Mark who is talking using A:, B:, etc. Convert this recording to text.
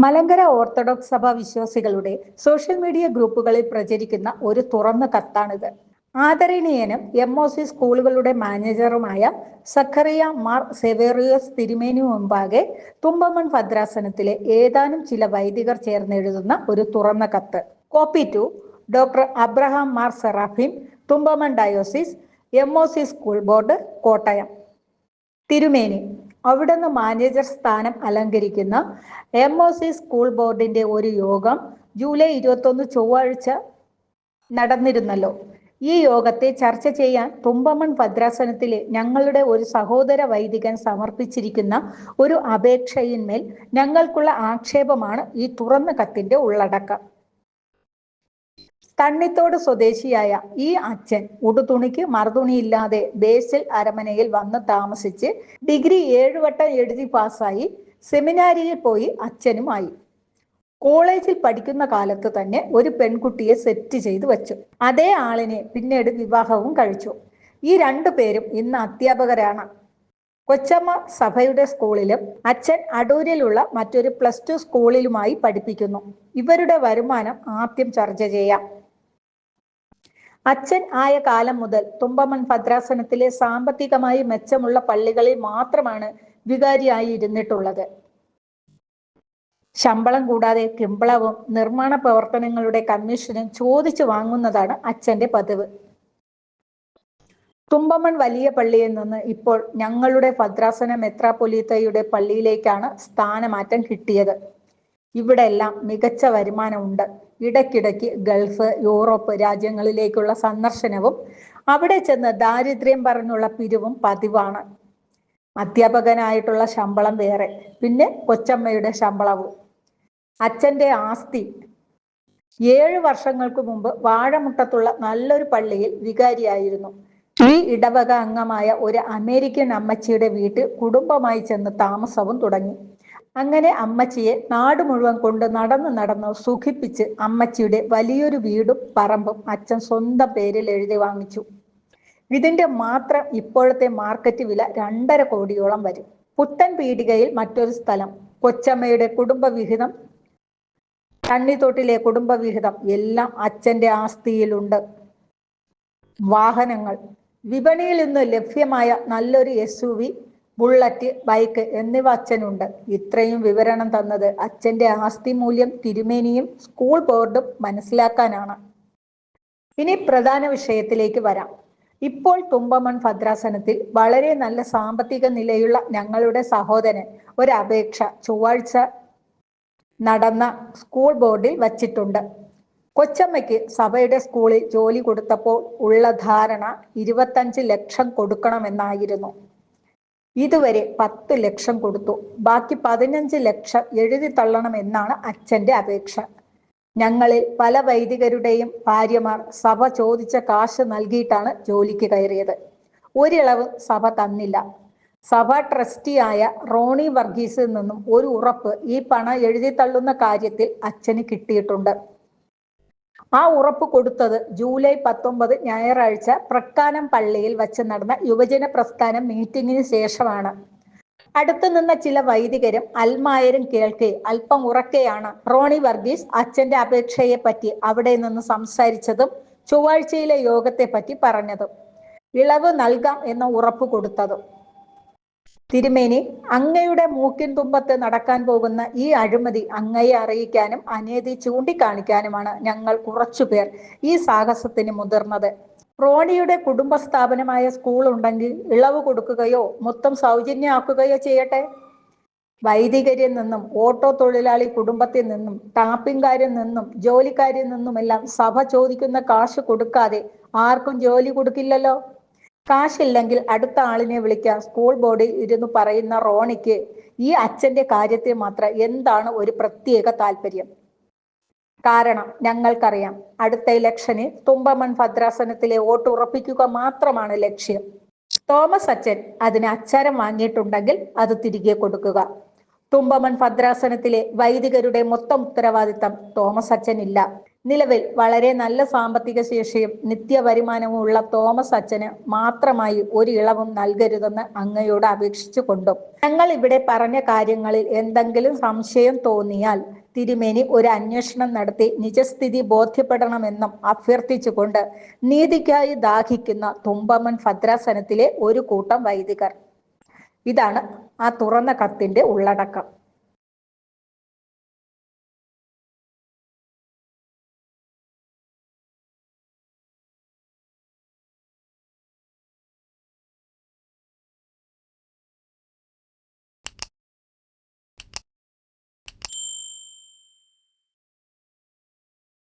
A: Malankara orthodox സഭ വിശ്വാസികളുടെ social media ഗ്രൂപ്പുകളിൽ പ്രചരിക്കുന്ന ഒരു തുറന്ന കത്താണിത്. ആദരണീയനും MOC സ്കൂളുകളുടെ മാനേജറുമായ സഖറിയ മാർ സെവേറിയസ് തിരുമേനി മുമ്പാകെ തുമ്പമൺ ഭദ്രാസനത്തിലെ ഏതാനും ചില വൈദികർ ചേർന്നെഴുതുന്ന ഒരു തുറന്ന കത്ത്. Copy to doctor Abraham Mar Seraphim, Thumpamon diocese, MOC school board, Kottayam. തിരുമേനി, അവിടുന്ന് മാനേജർ സ്ഥാനം അലങ്കരിക്കുന്ന MOC സ്കൂൾ ബോർഡിന്റെ ഒരു യോഗം ജൂലൈ 21 ചൊവ്വാഴ്ച നടന്നിരുന്നല്ലോ. ഈ യോഗത്തെ ചർച്ച ചെയ്യാൻ തുമ്പമൺ ഭദ്രാസനത്തിലെ ഞങ്ങളുടെ ഒരു സഹോദര വൈദികൻ സമർപ്പിച്ചിരിക്കുന്ന ഒരു അപേക്ഷയിന്മേൽ ഞങ്ങൾക്കുള്ള ആക്ഷേപമാണ് ഈ തുറന്ന കത്തിന്റെ ഉള്ളടക്കം. തണ്ണിത്തോട് സ്വദേശിയായ ഈ അച്ഛൻ ഉടുതുണിക്ക് മറുതുണിയില്ലാതെ ബേസിൽ അരമനയിൽ വന്ന് താമസിച്ച് ഡിഗ്രി 7 വട്ടം എഴുതി പാസ്സായി സെമിനാരിയിൽ പോയി അച്ഛനുമായി. കോളേജിൽ പഠിക്കുന്ന കാലത്ത് തന്നെ ഒരു പെൺകുട്ടിയെ സെറ്റ് ചെയ്തു വച്ചു. അതേ ആളിനെ പിന്നീട് വിവാഹവും കഴിച്ചു. ഈ 2 പേരും ഇന്ന് അധ്യാപകരാണ്. കൊച്ചമ്മ സഭയുടെ സ്കൂളിലും അച്ഛൻ അടൂരിലുള്ള മറ്റൊരു +2 സ്കൂളിലുമായി പഠിപ്പിക്കുന്നു. ഇവരുടെ വരുമാനം ആദ്യം ചർച്ച ചെയ്യാം. അച്ഛൻ ആയ കാലം മുതൽ തുമ്പമൺ ഭദ്രാസനത്തിലെ സാമ്പത്തികമായി മെച്ചമുള്ള പള്ളികളിൽ മാത്രമാണ് വികാരിയായി ഇരുന്നിട്ടുള്ളത്. ശമ്പളം കൂടാതെ കിമ്പളവും നിർമ്മാണ പ്രവർത്തനങ്ങളുടെ കമ്മീഷനും ചോദിച്ചു വാങ്ങുന്നതാണ് അച്ഛന്റെ പതിവ്. തുമ്പമൺ വലിയ പള്ളിയിൽ നിന്ന് ഇപ്പോൾ ഞങ്ങളുടെ ഭദ്രാസന മെത്രാപ്പൊലീത്തയുടെ പള്ളിയിലേക്കാണ് സ്ഥാനമാറ്റം കിട്ടിയത്. ഇവിടെ എല്ലാം മികച്ച വരുമാനമുണ്ട്. ഇടയ്ക്കിടയ്ക്ക് ഗൾഫ്, യൂറോപ്പ് രാജ്യങ്ങളിലേക്കുള്ള സന്ദർശനവും അവിടെ ചെന്ന് ദാരിദ്ര്യം പറഞ്ഞുള്ള പിരിവും പതിവാണ്. അധ്യാപകനായിട്ടുള്ള ശമ്പളം വേറെ, പിന്നെ കൊച്ചമ്മയുടെ ശമ്പളവും. അച്ഛന്റെ ആസ്തി 7 വർഷങ്ങൾക്ക് മുമ്പ് വാഴമുട്ടത്തുള്ള നല്ലൊരു പള്ളിയിൽ വികാരിയായിരുന്നു. ഈ ഇടവക അംഗമായ ഒരു അമേരിക്കൻ അമ്മച്ചിയുടെ വീട്ടിൽ കുടുംബമായി ചെന്ന് താമസവും തുടങ്ങി. അങ്ങനെ അമ്മച്ചിയെ നാട് മുഴുവൻ കൊണ്ട് നടന്ന് സുഖിപ്പിച്ച് അമ്മച്ചിയുടെ വലിയൊരു വീടും പറമ്പും അച്ഛൻ സ്വന്തം പേരിൽ എഴുതി വാങ്ങിച്ചു. ഇതിന്റെ മാത്രം ഇപ്പോഴത്തെ മാർക്കറ്റ് വില 2.5 കോടിയോളം വരും. പുത്തൻ പീടികയിൽ മറ്റൊരു സ്ഥലം, കൊച്ചമ്മയുടെ കുടുംബവിഹിതം, തണ്ണിത്തോട്ടിലെ കുടുംബവിഹിതം എല്ലാം അച്ഛന്റെ ആസ്തിയിലുണ്ട്. വാഹനങ്ങൾ, വിപണിയിൽ ഇന്ന് ലഭ്യമായ നല്ലൊരു SUV, ബുള്ളറ്റ്, ബൈക്ക് എന്നിവ അച്ഛനുണ്ട്. ഇത്രയും വിവരണം തന്നത് അച്ഛന്റെ ആസ്തി മൂല്യം തിരുമേനിയും സ്കൂൾ ബോർഡും മനസ്സിലാക്കാനാണ്. ഇനി പ്രധാന വിഷയത്തിലേക്ക് വരാം. ഇപ്പോൾ തുമ്പമൺ ഭദ്രാസനത്തിൽ വളരെ നല്ല സാമ്പത്തിക നിലയുള്ള ഞങ്ങളുടെ സഹോദരൻ ഒരു അപേക്ഷ ചൊവ്വാഴ്ച നടന്ന സ്കൂൾ ബോർഡിൽ വച്ചിട്ടുണ്ട്. കൊച്ചമ്മയ്ക്ക് സഭയുടെ സ്കൂളിൽ ജോലി കൊടുത്തപ്പോൾ ഉള്ള ധാരണ 25 ലക്ഷം കൊടുക്കണമെന്നായിരുന്നു. ഇതുവരെ 10 ലക്ഷം കൊടുത്തു. ബാക്കി 15 ലക്ഷം എഴുതി തള്ളണമെന്നാണ് അച്ഛന്റെ അപേക്ഷ. ഞങ്ങളിൽ പല വൈദികരുടെയും ഭാര്യമാർ സഭ ചോദിച്ച കാശ് നൽകിയിട്ടാണ് ജോലിക്ക് കയറിയത്. ഒരിളവും സഭ തന്നില്ല. സഭ ട്രസ്റ്റിയായ റോണി വർഗീസിൽ നിന്നും ഒരു ഉറപ്പ് ഈ പണം എഴുതി തള്ളുന്ന കാര്യത്തിൽ അച്ഛന് കിട്ടിയിട്ടുണ്ട്. ആ ഉറപ്പ് കൊടുത്തത് ജൂലൈ 19 ഞായറാഴ്ച പ്രക്കാനം പള്ളിയിൽ വച്ച് നടന്ന യുവജന പ്രസ്ഥാനം മീറ്റിംഗിന് ശേഷമാണ്. അടുത്തു നിന്ന ചില വൈദികരും അൽമായരും കേൾക്കെ അല്പം ഉറക്കെയാണ് റോണി വർഗീസ് അച്ഛന്റെ അപേക്ഷയെ പറ്റി അവിടെ നിന്ന് സംസാരിച്ചതും ചൊവ്വാഴ്ചയിലെ യോഗത്തെ പറ്റി പറഞ്ഞതും ഇളവ് നൽകാം എന്ന ഉറപ്പ് കൊടുത്തതും. തിരുമേനി, അങ്ങയുടെ മൂക്കിൻ തുമ്പത്ത് നടക്കാൻ പോകുന്ന ഈ അഴിമതി അങ്ങയെ അറിയിക്കാനും അനീതി ചൂണ്ടിക്കാണിക്കാനുമാണ് ഞങ്ങൾ കുറച്ചുപേർ ഈ സാഹസത്തിന് മുതിർന്നത്. റോണിയുടെ കുടുംബ സ്ഥാപനമായ സ്കൂൾ ഉണ്ടെങ്കിൽ ഇളവ് കൊടുക്കുകയോ മൊത്തം സൗജന്യമാക്കുകയോ ചെയ്യട്ടെ. വൈദികരിൽ നിന്നും, ഓട്ടോ തൊഴിലാളി കുടുംബത്തിൽ നിന്നും, ടാപ്പിംഗുകാരിൽ നിന്നും, ജോലിക്കാരിൽ നിന്നുമെല്ലാം സഭ ചോദിക്കുന്ന കാശ് കൊടുക്കാതെ ആർക്കും ജോലി കൊടുക്കില്ലല്ലോ. കാശില്ലെങ്കിൽ അടുത്ത ആളിനെ വിളിക്കാൻ സ്കൂൾ ബോർഡിൽ ഇരുന്ന് പറയുന്ന റോണിക്ക് ഈ അച്ഛന്റെ കാര്യത്തിൽ മാത്രം എന്താണ് ഒരു പ്രത്യേക താല്പര്യം? കാരണം ഞങ്ങൾക്കറിയാം, അടുത്ത ഇലക്ഷന് തുമ്പമൺ ഭദ്രാസനത്തിലെ വോട്ട് ഉറപ്പിക്കുക മാത്രമാണ് ലക്ഷ്യം. തോമസ് അച്ഛൻ അതിന് അച്ചാരം വാങ്ങിയിട്ടുണ്ടെങ്കിൽ അത് തിരികെ കൊടുക്കുക. തുമ്പമൺ ഭദ്രാസനത്തിലെ വൈദികരുടെ മൊത്തം ഉത്തരവാദിത്തം തോമസ് അച്ഛനില്ല. നിലവിൽ വളരെ നല്ല സാമ്പത്തിക ശേഷിയും നിത്യവരുമാനവും ഉള്ള തോമസ് അച്ഛന് മാത്രമായി ഒരു ഇളവും നൽകരുതെന്ന് അങ്ങയോട് അപേക്ഷിച്ചുകൊണ്ടും, ഞങ്ങൾ ഇവിടെ പറഞ്ഞ കാര്യങ്ങളിൽ എന്തെങ്കിലും സംശയം തോന്നിയാൽ തിരുമേനി ഒരു അന്വേഷണം നടത്തി നിജസ്ഥിതി ബോധ്യപ്പെടണമെന്നും അഭ്യർത്ഥിച്ചുകൊണ്ട് നീതിക്കായി ദാഹിക്കുന്ന തുമ്പമൺ ഭദ്രാസനത്തിലെ ഒരു കൂട്ടം വൈദികർ. ഇതാണ് ആ തുറന്ന കത്തിന്റെ ഉള്ളടക്കം.